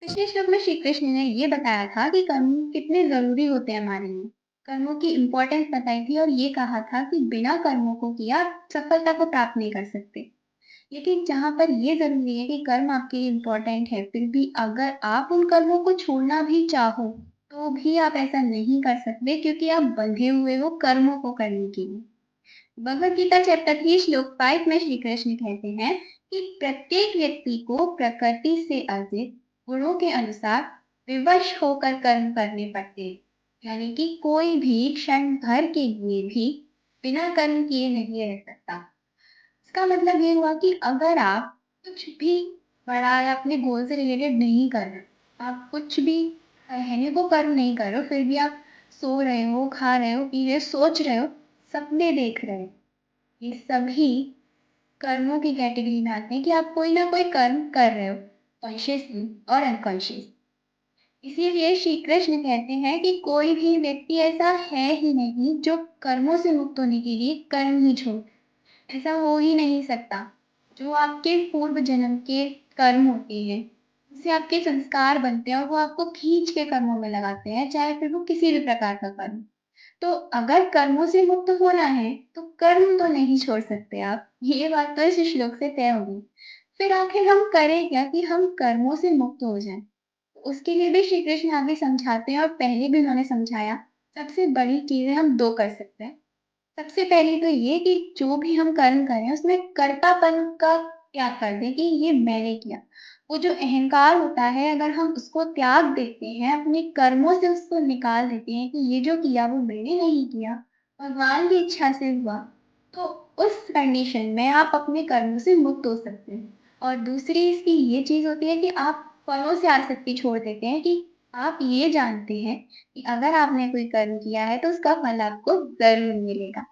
पिछले श्लोक में श्री कृष्ण ने ये बताया था कि कर्म कितने जरूरी होते हैं हमारे लिए। कर्मों की इम्पोर्टेंस बताई थी और ये कहा था कि बिना कर्मों को किया आप सफलता को प्राप्त नहीं कर सकते। लेकिन जहाँ पर ये जरूरी है कि कर्म आपके लिए इम्पोर्टेंट है, फिर भी अगर आप उन कर्मों को छोड़ना भी चाहो तो भी आप ऐसा नहीं कर सकते, क्योंकि आप बंधे हुए हो कर्मों को करने के लिए। भगवद गीता चैप्टर 3 श्लोक 5 में श्री कृष्ण कहते हैं कि प्रत्येक व्यक्ति को प्रकृति से अर्जित गुणों के अनुसार विवश होकर कर्म करने पड़ते हैं। यानी कि कोई भी क्षण भर के लिए भी बिना कर्म किए नहीं रह सकता। इसका मतलब ये हुआ कि अगर आप कुछ भी बड़ा या अपने गोल से रिलेटेड नहीं कर रहे, आप कुछ भी कहने को कर्म नहीं कर रहे हो, फिर भी आप सो रहे हो, खा रहे हो, पी रहे हो, सोच रहे हो, सपने देख रहे हो, ये सभी कर्मों की कैटेगरी में आते हैं कि आप कोई ना कोई कर्म कर रहे हो, कॉन्शियसली और अनकॉन्शियस। इसीलिए श्री कृष्ण कहते हैं कि कोई भी व्यक्ति ऐसा है ही नहीं जो कर्मों से मुक्त होने के लिए कर्म ही छोड़। ऐसा हो ही नहीं सकता। जो आपके पूर्व जन्म के कर्म होते हैं, उससे आपके संस्कार बनते हैं और वो आपको खींच के कर्मों में लगाते हैं, चाहे फिर वो किसी भी प्रकार का कर्म। तो अगर कर्मों से मुक्त होना है तो कर्म तो नहीं छोड़ सकते आप, ये बात तो इस श्लोक से तय होगी। फिर आखिर हम करें क्या कि हम कर्मों से मुक्त हो जाएं? उसके लिए भी श्री कृष्ण आगे समझाते हैं और पहले भी उन्होंने समझाया। सबसे बड़ी चीजें हम दो कर सकते हैं। सबसे पहले तो ये कि जो भी हम कर्म करें उसमें कर्तापन का त्याग कर दें कि ये मैंने किया। वो जो अहंकार होता है, अगर हम उसको त्याग देते हैं, अपने कर्मों से उसको निकाल देते हैं कि ये जो किया वो मैंने नहीं किया, भगवान की इच्छा से हुआ, तो उस कंडीशन में आप अपने कर्मों से मुक्त हो सकते हैं। और दूसरी इसकी ये चीज होती है कि आप फलों से आसक्ति छोड़ देते हैं कि आप ये जानते हैं कि अगर आपने कोई कर्म किया है तो उसका फल आपको जरूर मिलेगा।